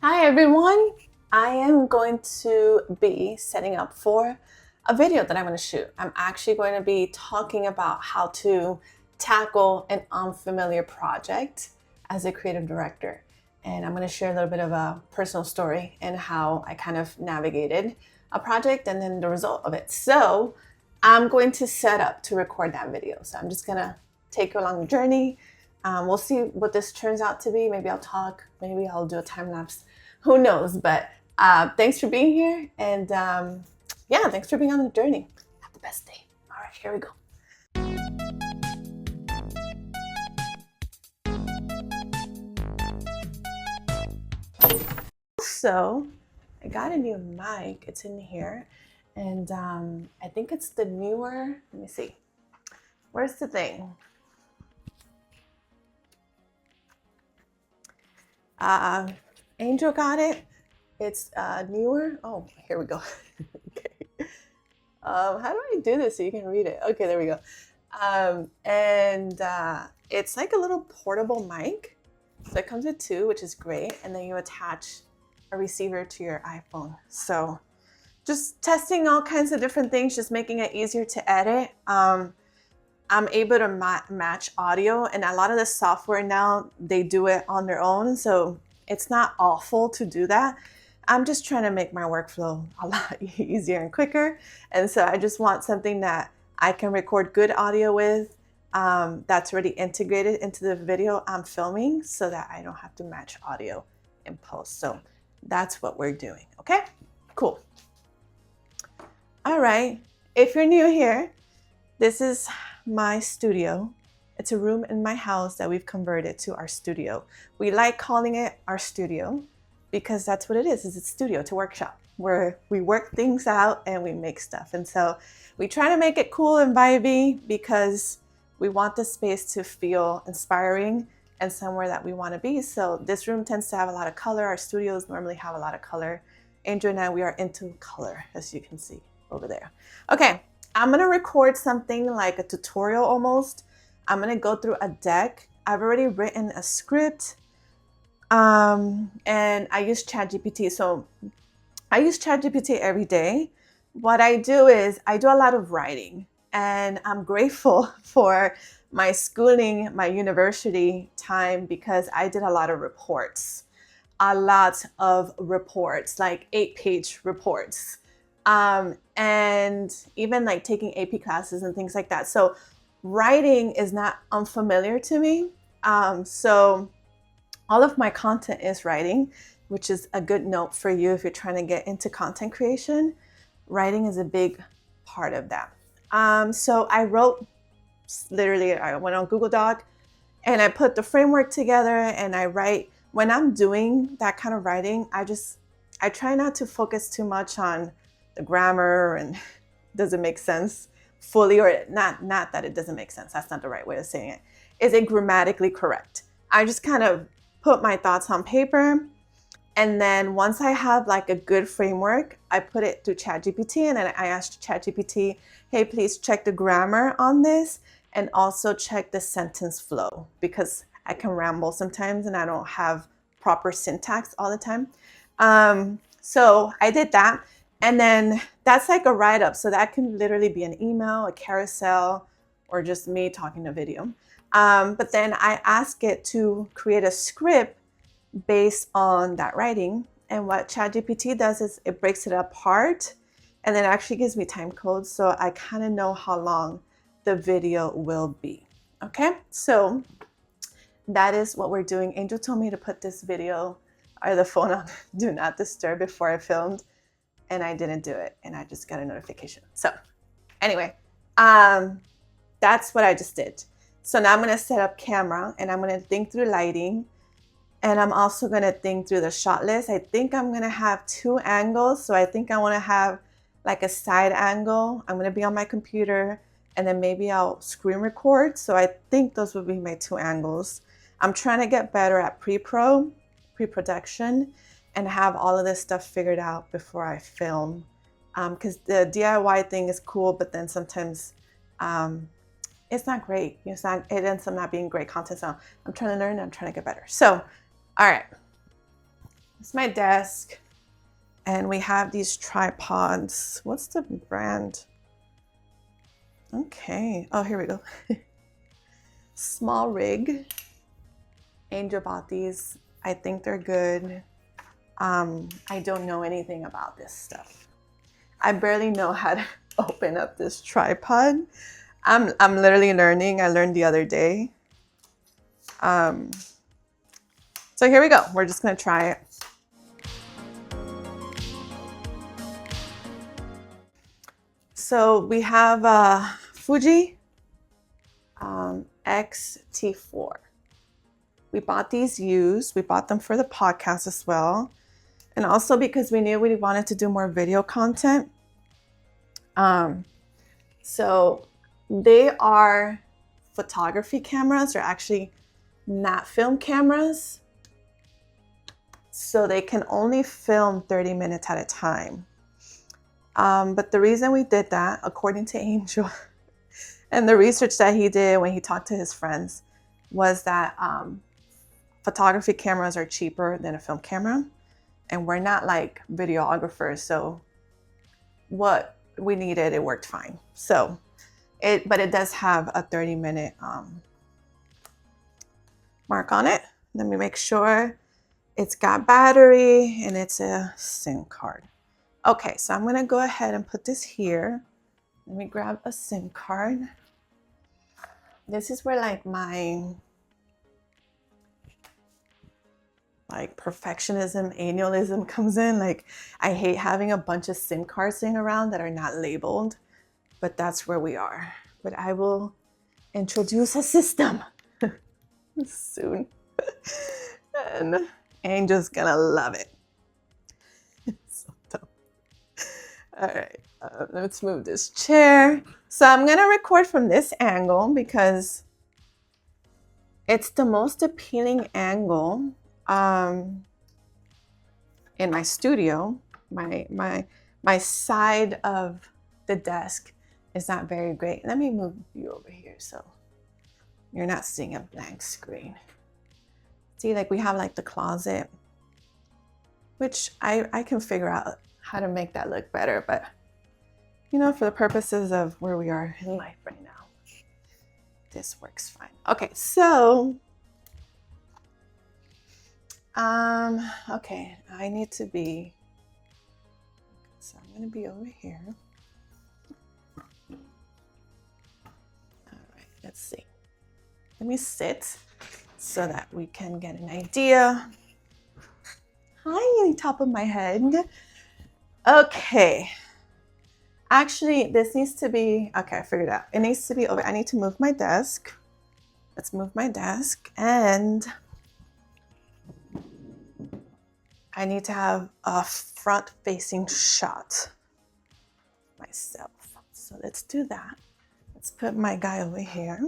Hi everyone! I am going to be setting up for a video that I'm going to shoot. I'm actually going to be talking about how to tackle an unfamiliar project as a creative director. And I'm going to share a little bit of a personal story and how I kind of navigated a project and then the result of it. So I'm going to set up to record that video. So I'm just going to take you along the journey. We'll see what this turns out to be. Maybe I'll talk, maybe I'll do a time lapse. Who knows? But thanks for being here. And yeah, thanks for being on the journey. Have the best day. All right, here we go. So I got a new mic. It's in here. And I think it's the newer, let me see. Where's the thing? Angel got it. It's newer. Oh, here we go. Okay. How do I do this so you can read it? Okay, there we go. It's like a little portable mic. So it comes with two, which is great. And then you attach a receiver to your iPhone. So just testing all kinds of different things, just making it easier to edit. I'm able to match audio, and a lot of the software now, they do it on their own. So it's not awful to do that. I'm just trying to make my workflow a lot easier and quicker. And so I just want something that I can record good audio with, that's already integrated into the video I'm filming so that I don't have to match audio in post. So that's what we're doing. Okay, cool. All right, if you're new here, this is my studio. It's a room in my house that we've converted to our studio. We like calling it our studio because that's what it is. It's a studio, it's a workshop where we work things out and we make stuff. And so we try to make it cool and vibey because we want the space to feel inspiring and somewhere that we want to be. So this room tends to have a lot of color. Our studios normally have a lot of color. Angel and I, we are into color, as you can see over there. Okay, I'm gonna record something like a tutorial almost. I'm gonna go through a deck. I've already written a script, and I use ChatGPT. So I use ChatGPT every day. What I do is I do a lot of writing, and I'm grateful for my schooling, my university time, because I did a lot of reports, like 8-page reports. And even like taking AP classes and things like that. So writing is not unfamiliar to me. So all of my content is writing, which is a good note for you if you're trying to get into content creation. Writing is a big part of that. So I wrote, literally, I went on Google Doc and I put the framework together and I write. When I'm doing that kind of writing, I try not to focus too much on the grammar and does it make sense fully, or not that it doesn't make sense. That's not the right way of saying it. Is it grammatically correct? I just kind of put my thoughts on paper. And then once I have like a good framework, I put it through ChatGPT and then I asked ChatGPT, hey, please check the grammar on this and also check the sentence flow, because I can ramble sometimes and I don't have proper syntax all the time. So I did that. And then that's like a write-up. So that can literally be an email, a carousel, or just me talking a video. But then I ask it to create a script based on that writing. And what ChatGPT does is it breaks it apart and then actually gives me time codes. So I kind of know how long the video will be. Okay, so that is what we're doing. Angel told me to put this video or the phone on do not disturb before I filmed, and I didn't do it, and I just got a notification. So anyway, that's what I just did. So now I'm gonna set up camera and I'm gonna think through lighting, and I'm also gonna think through the shot list. I think I'm gonna have 2 angles. So I think I wanna have like a side angle. I'm gonna be on my computer and then maybe I'll screen record. So I think those would be my 2 angles. I'm trying to get better at pre-production, and have all of this stuff figured out before I film. Because the DIY thing is cool, but then sometimes it's not great. It ends up not being great content. So I'm trying to learn, I'm trying to get better. So, all right. It's my desk. And we have these tripods. What's the brand? Okay. Oh, here we go. Small Rig. Angel bought these. I think they're good. I don't know anything about this stuff. I barely know how to open up this tripod. I'm literally learning. I learned the other day. So here we go. We're just gonna try it. So we have Fuji X-T4. We bought these used. We bought them for the podcast as well. And also because we knew we wanted to do more video content. So they are photography cameras. They're actually not film cameras. So they can only film 30 minutes at a time. But the reason we did that, according to Angel, and the research that he did when he talked to his friends, was that photography cameras are cheaper than a film camera. And we're not like videographers, so what we needed, it worked fine. So but it does have a 30-minute mark on it. Let me make sure it's got battery and it's a SIM card. Okay, so I'm gonna go ahead and put this here. Let me grab a SIM card. This is where like my perfectionism, annualism comes in. Like I hate having a bunch of SIM cards sitting around that are not labeled, but that's where we are. But I will introduce a system soon. And Angel's gonna love it. So dumb. All right, let's move this chair. So I'm gonna record from this angle because it's the most appealing angle in my studio. My side of the desk is not very great. Let me move you over here so you're not seeing a blank screen. See, like we have like the closet, which I can figure out how to make that look better, but you know, for the purposes of where we are in life right now, this works fine. Okay, so okay, I need to be, so I'm gonna be over here. All right, let's see. Let me sit so that we can get an idea. Hi, top of my head. Okay. Actually, this needs to be, okay, I figured it out. It needs to be over, I need to move my desk. Let's move my desk, and I need to have a front-facing shot myself. So let's do that. Let's put my guy over here.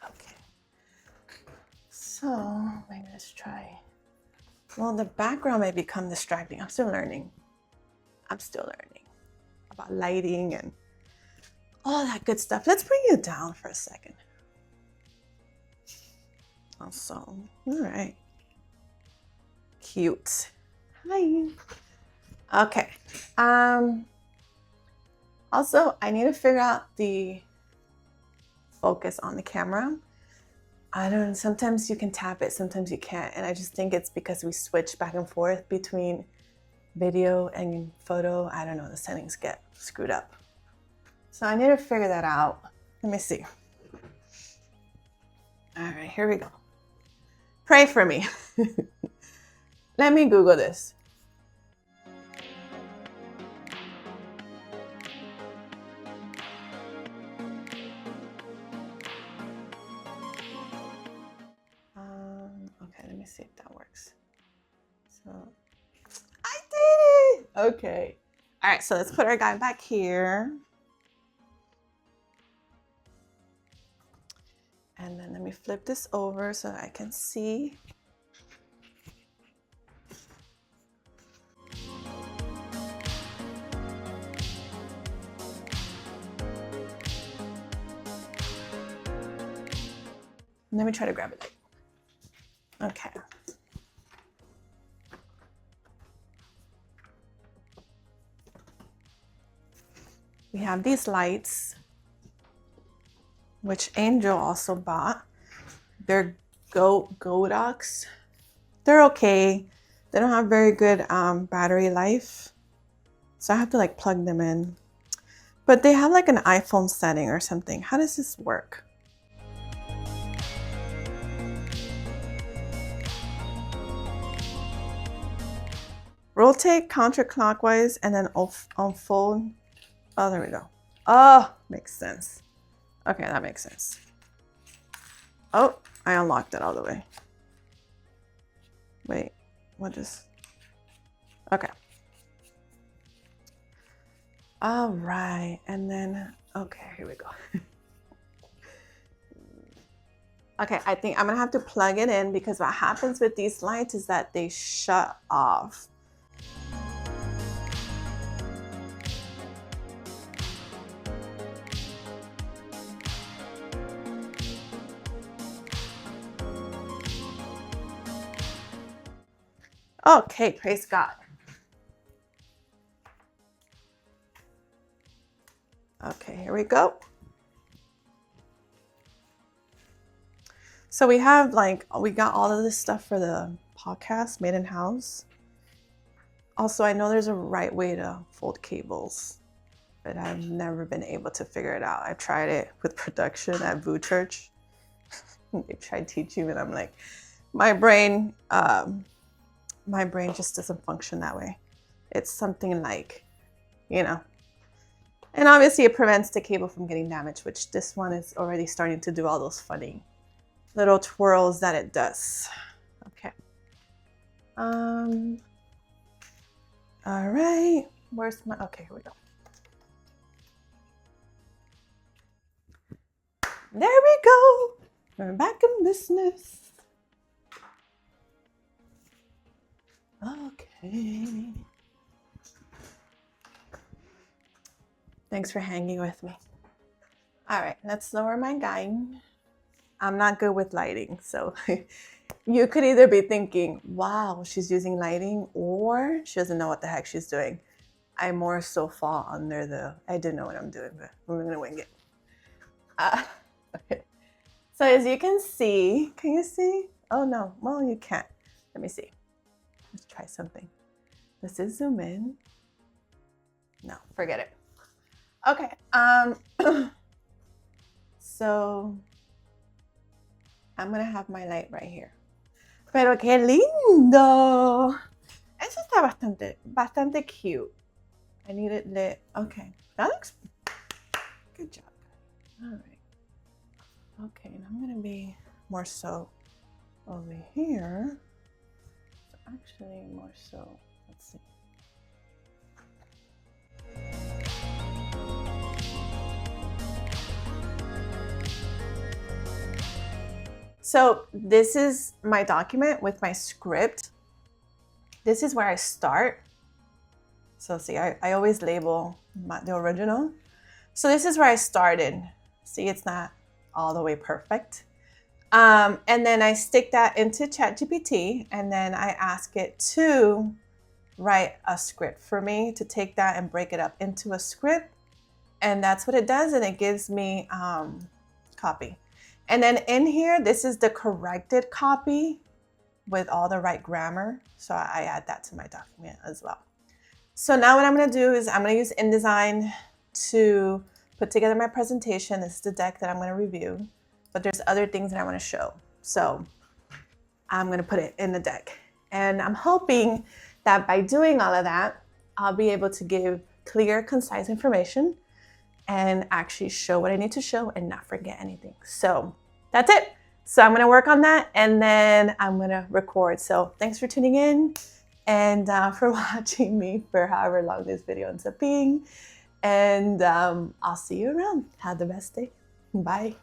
Okay. So maybe let's try. Well, the background may become distracting. I'm still learning about lighting and all that good stuff. Let's bring you down for a second. Awesome. All right. Cute. Hi. Okay. Also, I need to figure out the focus on the camera. I don't know, sometimes you can tap it, sometimes you can't. And I just think it's because we switch back and forth between video and photo. I don't know, the settings get screwed up. So I need to figure that out. Let me see. All right, here we go. Pray for me. Let me Google this. Okay, let me see if that works. So I did it. Okay. All right, so let's put our guy back here. And then let me flip this over so I can see. Let me try to grab it. Okay. We have these lights, which Angel also bought. They're Godox. They're okay. They don't have very good battery life, so I have to like plug them in. But they have like an iPhone setting or something. How does this work? Rotate counterclockwise and then unfold. Oh, there we go. Oh, makes sense. Okay, that makes sense. Oh, I unlocked it all the way. Wait, what is... Okay. All right, and then, okay, here we go. Okay, I think I'm gonna have to plug it in because what happens with these lights is that they shut off. Okay, praise God. Okay, here we go. So we have we got all of this stuff for the podcast made in house. Also, I know there's a right way to fold cables, but I've never been able to figure it out. I've tried it with production at VOO Church. They tried teaching me, and I'm like, my brain just doesn't function that way. It's something like, you know, and obviously it prevents the cable from getting damaged, which this one is already starting to do all those funny little twirls that it does. Okay. All right, where's my, okay, here we go. There we go. We're back in business. Okay. Thanks for hanging with me. All right, let's lower my guide. I'm not good with lighting, so you could either be thinking, wow, she's using lighting, or she doesn't know what the heck she's doing. I more so fall under the, I do know what I'm doing, but I'm gonna wing it. Okay. So as you can see, can you see? Oh no, well you can't. Let me see. Let's try something. Let's just zoom in. No, forget it. Okay, so I'm gonna have my light right here. Pero qué lindo. Eso está bastante cute. I need it lit. Okay, that looks good job. All right. Okay, and I'm gonna be more so over here. Actually, more so, let's see. So this is my document with my script. This is where I start. So see, I always label the original. So this is where I started. See, it's not all the way perfect. And then I stick that into ChatGPT, and then I ask it to write a script for me, to take that and break it up into a script. And that's what it does, and it gives me copy. And then in here, this is the corrected copy with all the right grammar. So I add that to my document as well. So now what I'm gonna do is I'm gonna use InDesign to put together my presentation. This is the deck that I'm gonna review, but there's other things that I wanna show. So I'm gonna put it in the deck. And I'm hoping that by doing all of that, I'll be able to give clear, concise information and actually show what I need to show and not forget anything. So that's it. So I'm gonna work on that, and then I'm gonna record. So thanks for tuning in and for watching me for however long this video ends up being. And I'll see you around. Have the best day. Bye.